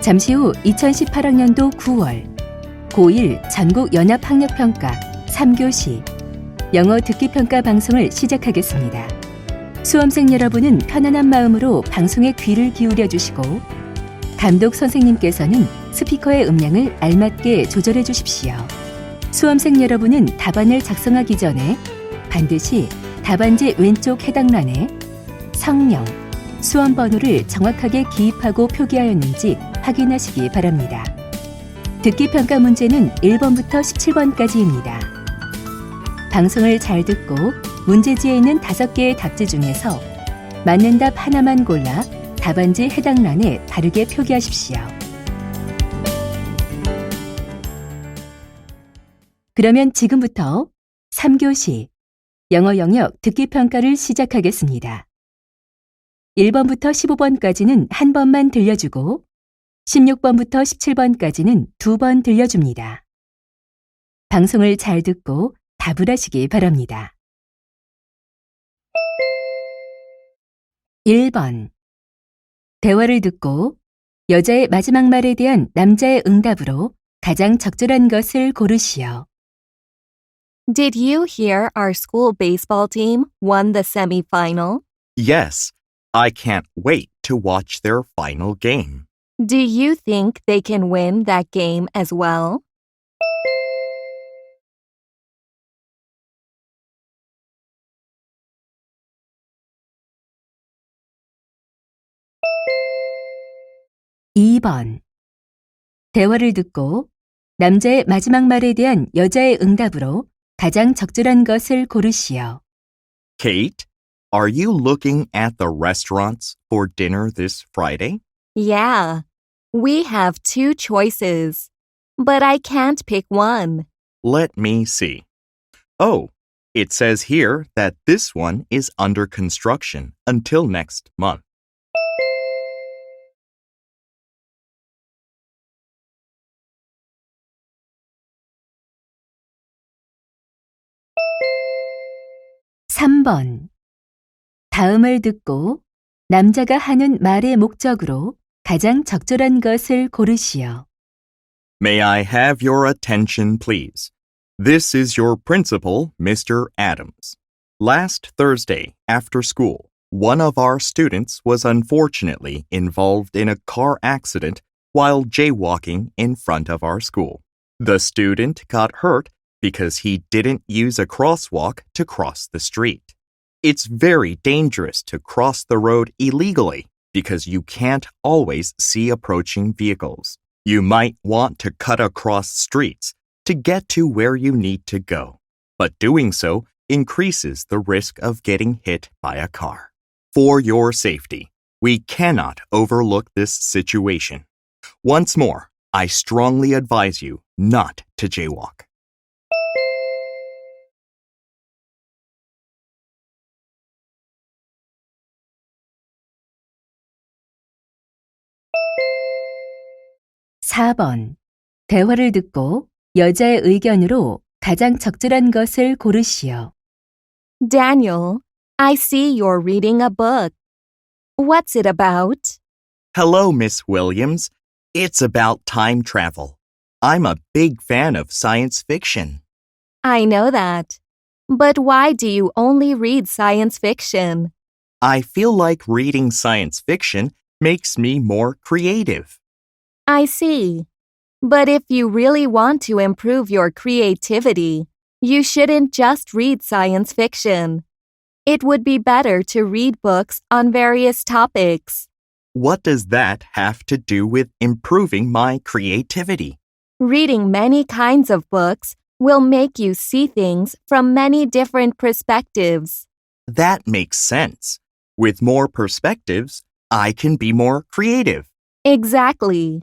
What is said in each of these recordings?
잠시 후 2018학년도 9월 고1 전국 연합학력평가 3교시 영어 듣기평가 방송을 시작하겠습니다. 수험생 여러분은 편안한 마음으로 방송에 귀를 기울여 주시고 감독 선생님께서는 스피커의 음량을 알맞게 조절해 주십시오. 수험생 여러분은 답안을 작성하기 전에 반드시 답안지 왼쪽 해당란에 성명, 수험 번호를 정확하게 기입하고 표기하였는지 확인하시기 바랍니다. 듣기평가 문제는 1번부터 17번까지입니다. 방송을 잘 듣고 문제지에 있는 5개의 답지 중에서 맞는 답 하나만 골라 답안지 해당란에 바르게 표기하십시오. 그러면 지금부터 3교시 영어 영역 듣기평가를 시작하겠습니다. 1번부터 15번까지는 한 번만 들려주고 16번부터 17번까지는 2번 들려줍니다. 방송을 잘 듣고 답을 하시기 바랍니다. 1번. 대화를 듣고 여자의 마지막 말에 대한 남자의 응답으로 가장 적절한 것을 고르시오. Did you hear our school baseball team won the semifinal? Yes, I can't wait to watch their final game. Do you think they can win that game as well? (2번) 대화를 듣고 남자의 마지막 말에 대한 여자의 응답으로 가장 적절한 것을 고르시오. Kate, are you looking at the restaurants for dinner this Friday? Yeah, we have 2 choices, but I can't pick one. Let me see. Oh, it says here that this one is under construction until next month. 3번. 다음을 듣고 남자가 하는 말의 목적으로 가장 적절한 것을 고르시오. May I have your attention, please? This is your principal, Mr. Adams. Last Thursday, after school, one of our students was unfortunately involved in a car accident while jaywalking in front of our school. The student got hurt because he didn't use a crosswalk to cross the street. It's very dangerous to cross the road illegally because you can't always see approaching vehicles. You might want to cut across streets to get to where you need to go, but doing so increases the risk of getting hit by a car. For your safety, we cannot overlook this situation. Once more, I strongly advise you not to jaywalk. 4번. 대화를 듣고 여자의 의견으로 가장 적절한 것을 고르시오. Daniel, I see you're reading a book. What's it about? Hello, Miss Williams. It's about time travel. I'm a big fan of science fiction. I know that. But why do you only read science fiction? I feel like reading science fiction makes me more creative. I see. But if you really want to improve your creativity, you shouldn't just read science fiction. It would be better to read books on various topics. What does that have to do with improving my creativity? Reading many kinds of books will make you see things from many different perspectives. That makes sense. With more perspectives, I can be more creative. Exactly.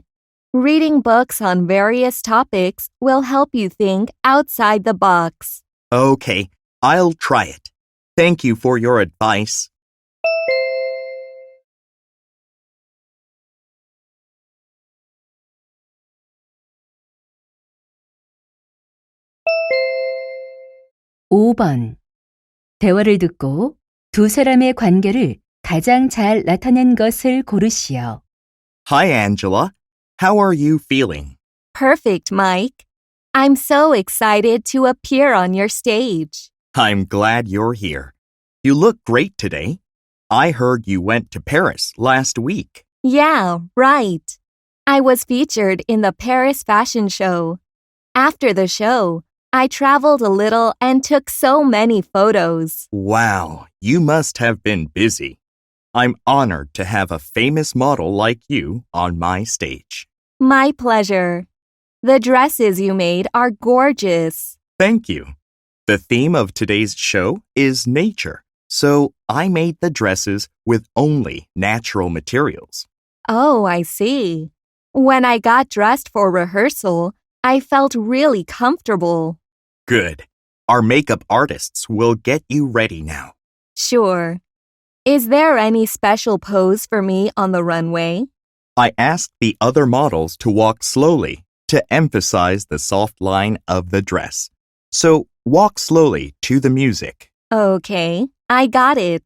Reading books on various topics will help you think outside the box. Okay, I'll try it. Thank you for your advice. 5번. 대화를 듣고 두 사람의 관계를 가장 잘 나타낸 것을 고르시오. Hi, Angela. How are you feeling? Perfect, Mike. I'm so excited to appear on your stage. I'm glad you're here. You look great today. I heard you went to Paris last week. Yeah, right. I was featured in the Paris fashion show. After the show, I traveled a little and took so many photos. Wow, you must have been busy. I'm honored to have a famous model like you on my stage. My pleasure. The dresses you made are gorgeous. Thank you. The theme of today's show is nature, so I made the dresses with only natural materials. Oh, I see. When I got dressed for rehearsal, I felt really comfortable. Good. Our makeup artists will get you ready now. Sure. Is there any special pose for me on the runway? I asked the other models to walk slowly to emphasize the soft line of the dress. So walk slowly to the music. Okay, I got it.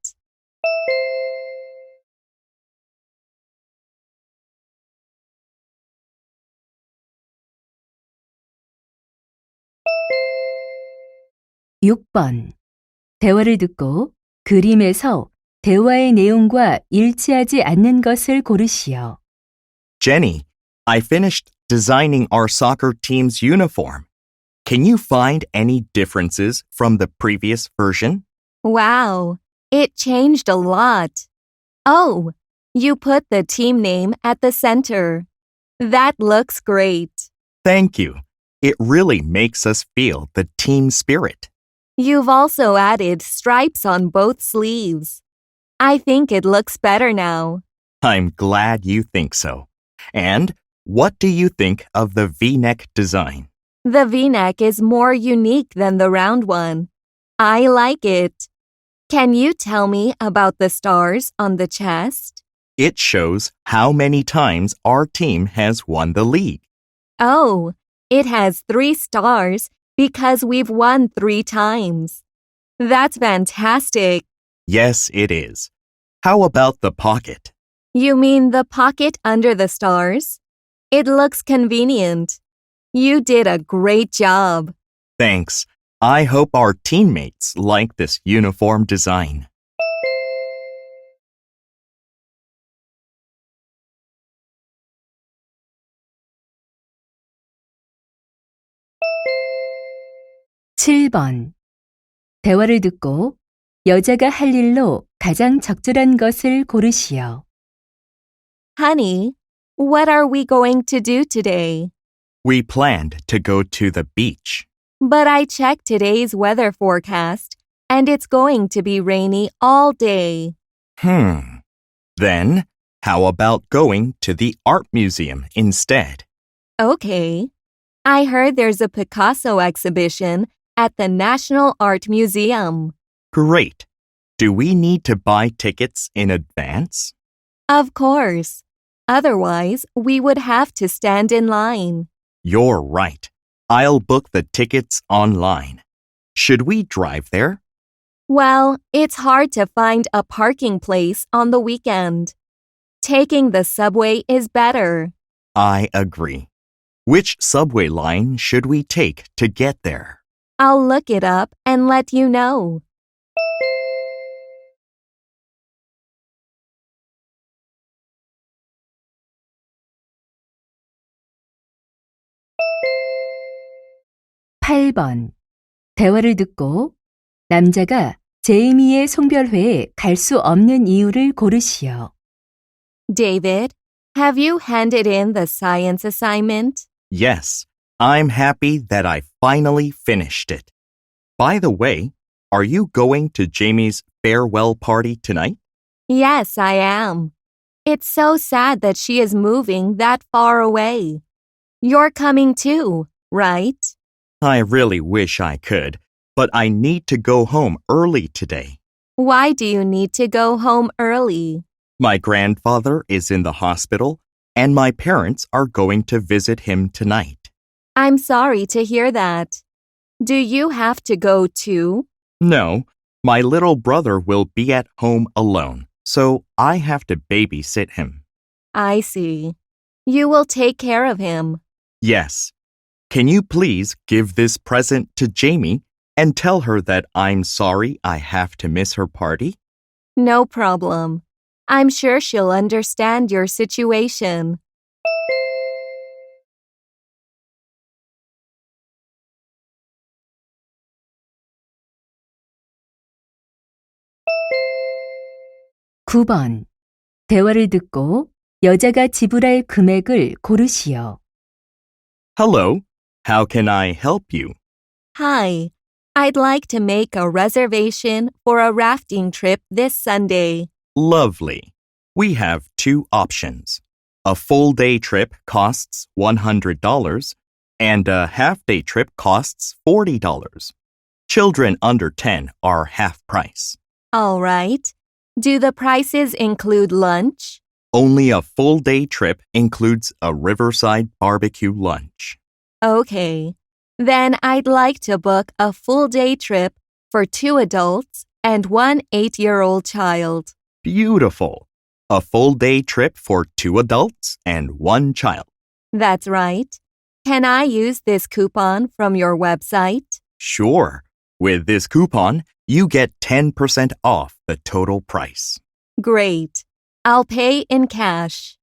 육 번 대화를 듣고 그림에서 대화의 내용과 일치하지 않는 것을 고르시오. Jenny, I finished designing our soccer team's uniform. Can you find any differences from the previous version? Wow, it changed a lot. Oh, you put the team name at the center. That looks great. Thank you. It really makes us feel the team spirit. You've also added stripes on both sleeves. I think it looks better now. I'm glad you think so. And what do you think of the V-neck design? The V-neck is more unique than the round one. I like it. Can you tell me about the stars on the chest? It shows how many times our team has won the league. Oh, it has 3 stars because we've won 3 times. That's fantastic. Yes, it is. How about the pocket? You mean the pocket under the stars? It looks convenient. You did a great job. Thanks. I hope our teammates like this uniform design. 칠 번 대화를 듣고 여자가 할 일로 가장 적절한 것을 고르시오. Honey, what are we going to do today? We planned to go to the beach. But I checked today's weather forecast, and it's going to be rainy all day. Then, how about going to the art museum instead? Okay. I heard there's a Picasso exhibition at the National Art Museum. Great. Do we need to buy tickets in advance? Of course. Otherwise, we would have to stand in line. You're right. I'll book the tickets online. Should we drive there? Well, it's hard to find a parking place on the weekend. Taking the subway is better. I agree. Which subway line should we take to get there? I'll look it up and let you know. 팔 번 대화를 듣고 남자가 제이미의 송별회에 갈 수 없는 이유를 고르시오. David, have you handed in the science assignment? Yes, I'm happy that I finally finished it. By the way, are you going to Jamie's farewell party tonight? Yes, I am. It's so sad that she is moving that far away. You're coming too, right? I really wish I could, but I need to go home early today. Why do you need to go home early? My grandfather is in the hospital, and my parents are going to visit him tonight. I'm sorry to hear that. Do you have to go too? No, my little brother will be at home alone, so I have to babysit him. I see. You will take care of him. Yes. Can you please give this present to Jamie and tell her that I'm sorry I have to miss her party? No problem. I'm sure she'll understand your situation. 구 번 대화를 듣고 여자가 지불할 금액을 고르시오. Hello. How can I help you? Hi, I'd like to make a reservation for a rafting trip this Sunday. Lovely. We have two options. A full day trip costs $100 and a half day trip costs $40. Children under 10 are half price. All right. Do the prices include lunch? Only a full day trip includes a riverside barbecue lunch. Okay. Then I'd like to book a full day trip for 2 adults and 1 8-year-old child. Beautiful. A full day trip for 2 adults and 1 child. That's right. Can I use this coupon from your website? Sure. With this coupon, you get 10% off the total price. Great. I'll pay in cash.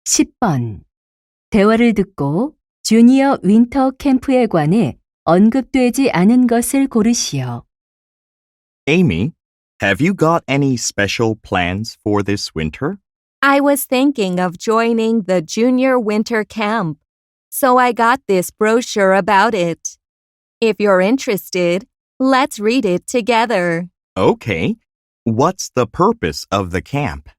십 번 대화를 듣고 주니어 윈터 캠프에 관해 언급되지 않은 것을 고르시오. Amy, have you got any special plans for this winter? I was thinking of joining the junior winter camp, so I got this brochure about it. If you're interested, let's read it together. Okay. What's the purpose of the camp?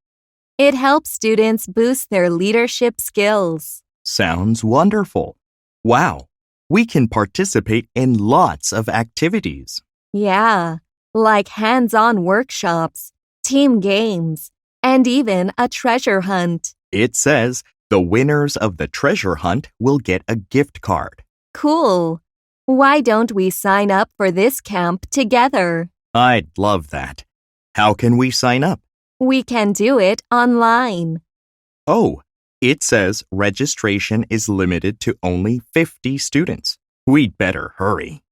It helps students boost their leadership skills. Sounds wonderful. Wow. We can participate in lots of activities. Yeah, like hands-on workshops, team games, and even a treasure hunt. It says the winners of the treasure hunt will get a gift card. Cool. Why don't we sign up for this camp together? I'd love that. How can we sign up? We can do it online. Oh, it says registration is limited to only 50 students. We'd better hurry.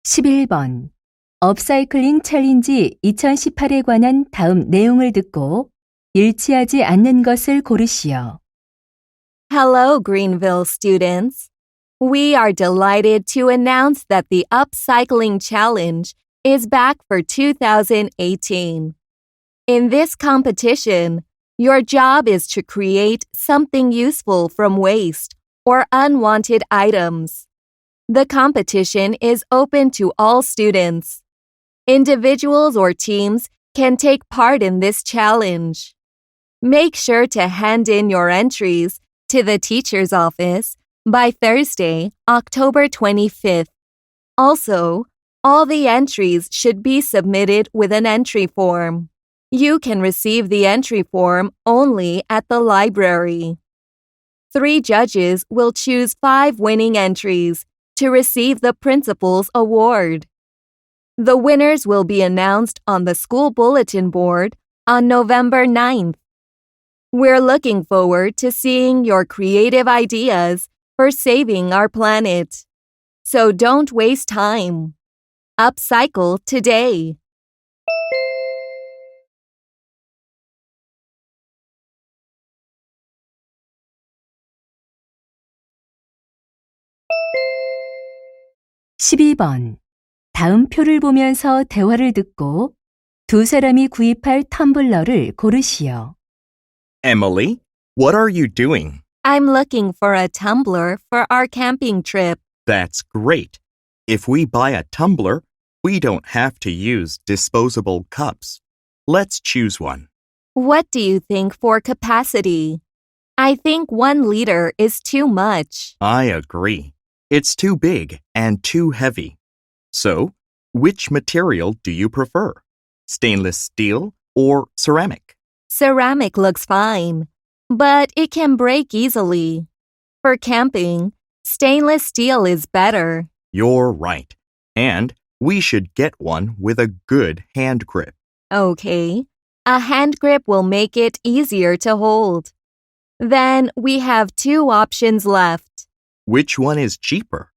십일 번 업사이클링 챌린지 2018에 관한 다음 내용을 듣고 일치하지 않는 것을 고르시오. Hello, Greenville students. We are delighted to announce that the Upcycling Challenge is back for 2018. In this competition, your job is to create something useful from waste or unwanted items. The competition is open to all students. Individuals or teams can take part in this challenge. Make sure to hand in your entries to the teacher's office by Thursday, October 25th. Also, all the entries should be submitted with an entry form. You can receive the entry form only at the library. 3 judges will choose 5 winning entries to receive the principal's award. The winners will be announced on the school bulletin board on November 9th. We're looking forward to seeing your creative ideas for saving our planet. So don't waste time. Upcycle today. 십이 번 다음 표를 보면서 대화를 듣고 두 사람이 구입할 텀블러를 고르시오. Emily, what are you doing? I'm looking for a tumbler for our camping trip. That's great. If we buy a tumbler, we don't have to use disposable cups. Let's choose one. What do you think for capacity? I think 1 liter is too much. I agree. It's too big and too heavy. So, Which material do you prefer? Stainless steel or ceramic? Ceramic looks fine, but it can break easily. For camping, stainless steel is better. You're right. And we should get one with a good hand grip. Okay, a hand grip will make it easier to hold. Then we have two options left. Which one is cheaper?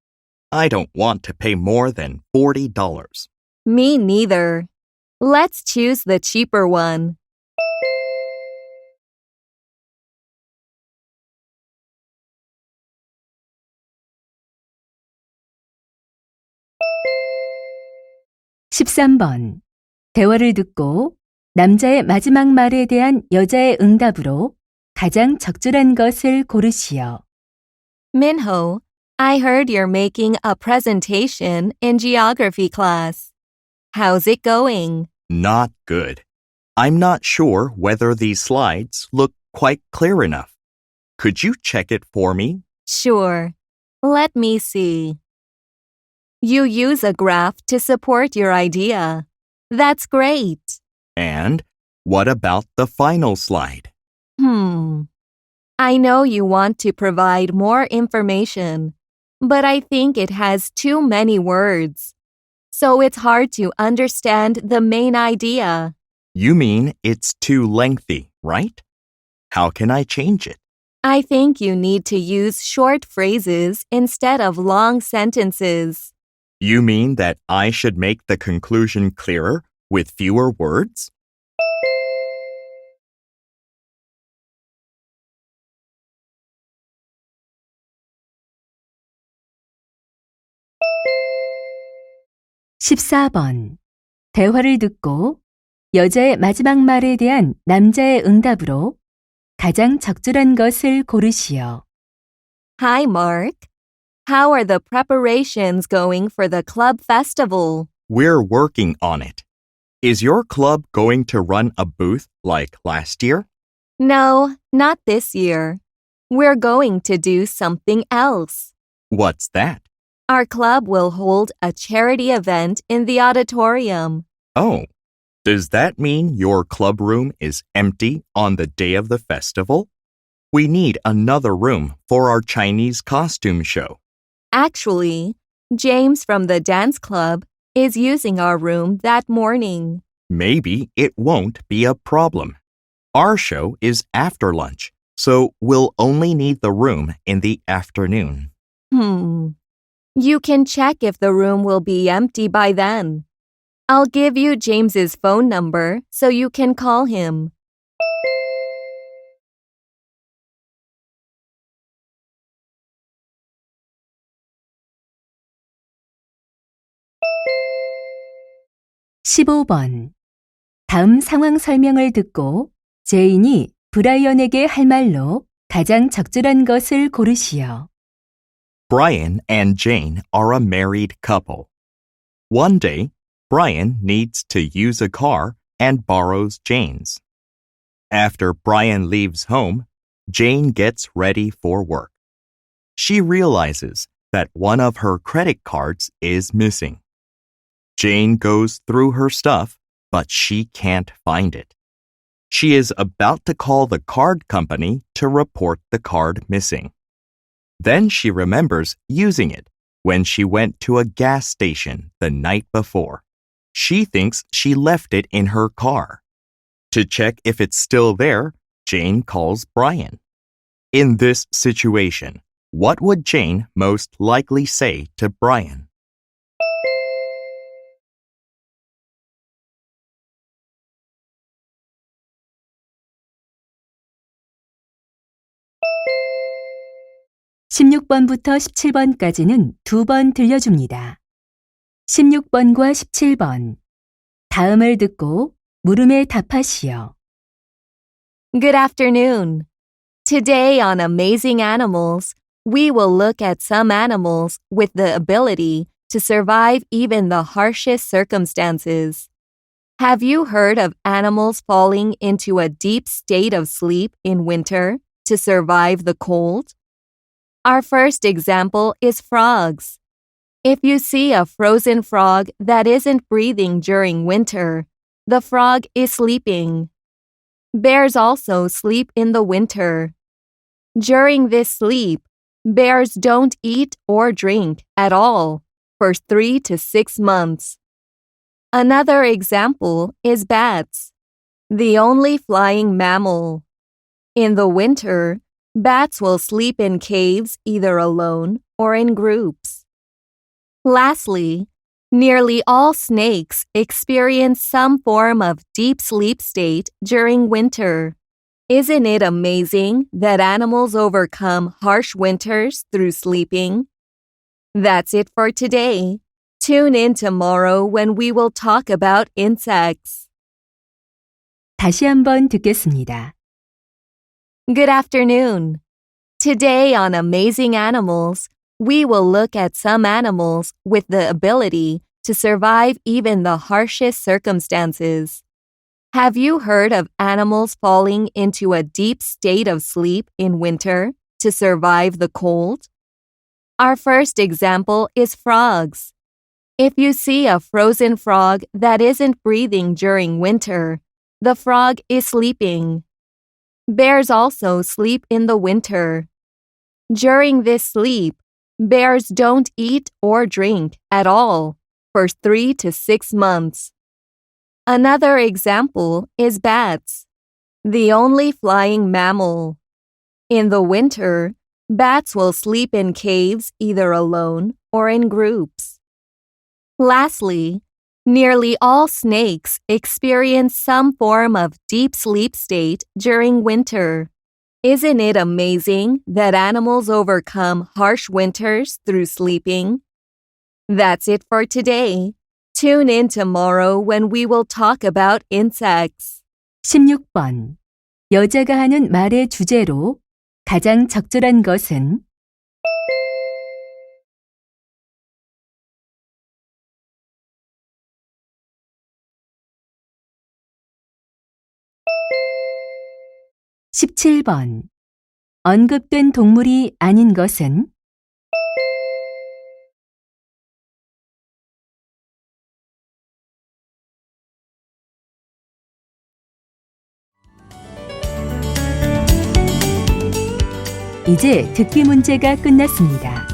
I don't want to pay more than $40. Me neither. Let's choose the cheaper one. (13번) 대화를 듣고 남자의 마지막 말에 대한 여자의 응답으로 가장 적절한 것을 고르시오. Minho, I heard you're making a presentation in geography class. How's it going? Not good. I'm not sure whether these slides look quite clear enough. Could you check it for me? Sure. Let me see. You use a graph to support your idea. That's great. And what about the final slide? I know you want to provide more information, but I think it has too many words. So it's hard to understand the main idea. You mean it's too lengthy, right? How can I change it? I think you need to use short phrases instead of long sentences. You mean that I should make the conclusion clearer with fewer words? (14번) 대화를 듣고 여자의 마지막 말에 대한 남자의 응답으로 가장 적절한 것을 고르시오. Hi, Mark. How are the preparations going for the club festival? We're working on it. Is your club going to run a booth like last year? No, not this year. We're going to do something else. What's that? Our club will hold a charity event in the auditorium. Oh, does that mean your club room is empty on the day of the festival? We need another room for our Chinese costume show. Actually, James from the dance club is using our room that morning. Maybe it won't be a problem. Our show is after lunch, so we'll only need the room in the afternoon. You can check if the room will be empty by then. I'll give you James's phone number so you can call him. (15번) 다음 상황 설명을 듣고 제인이 브라이언에게 할 말로 가장 적절한 것을 고르시오. Brian and Jane are a married couple. One day, Brian needs to use a car and borrows Jane's. After Brian leaves home, Jane gets ready for work. She realizes that one of her credit cards is missing. Jane goes through her stuff, but she can't find it. She is about to call the card company to report the card missing. Then she remembers using it when she went to a gas station the night before. She thinks she left it in her car. To check if it's still there, Jane calls Brian. In this situation, what would Jane most likely say to Brian? (16번부터 17번까지는 2번 들려줍니다. 16번과 17번 다음을 듣고 물음에 답하시오. Good afternoon. Today on Amazing Animals, we will look at some animals with the ability to survive even the harshest circumstances. Have you heard of animals falling into a deep state of sleep in winter to survive the cold? Our first example is frogs. If you see a frozen frog that isn't breathing during winter, the frog is sleeping. Bears also sleep in the winter. During this sleep, bears don't eat or drink at all for 3 to 6 months. Another example is bats, the only flying mammal. In the winter, bats will sleep in caves either alone or in groups. Lastly, nearly all snakes experience some form of deep sleep state during winter. Isn't it amazing that animals overcome harsh winters through sleeping? That's it for today. Tune in tomorrow when we will talk about insects. 다시 한번 듣겠습니다. Good afternoon. Today on Amazing Animals, we will look at some animals with the ability to survive even the harshest circumstances. Have you heard of animals falling into a deep state of sleep in winter to survive the cold? Our first example is frogs. If you see a frozen frog that isn't breathing during winter, the frog is sleeping. Bears also sleep in the winter. During this sleep, bears don't eat or drink at all for 3 to 6 months. Another example is bats, the only flying mammal. In the winter, bats will sleep in caves either alone or in groups. Lastly, nearly all snakes experience some form of deep sleep state during winter. Isn't it amazing that animals overcome harsh winters through sleeping? That's it for today. Tune in tomorrow when we will talk about insects. 16번. 여자가 하는 말의 주제로 가장 적절한 것은 17번. 언급된 동물이 아닌 것은 '이제 듣기 문제가 끝났습니다.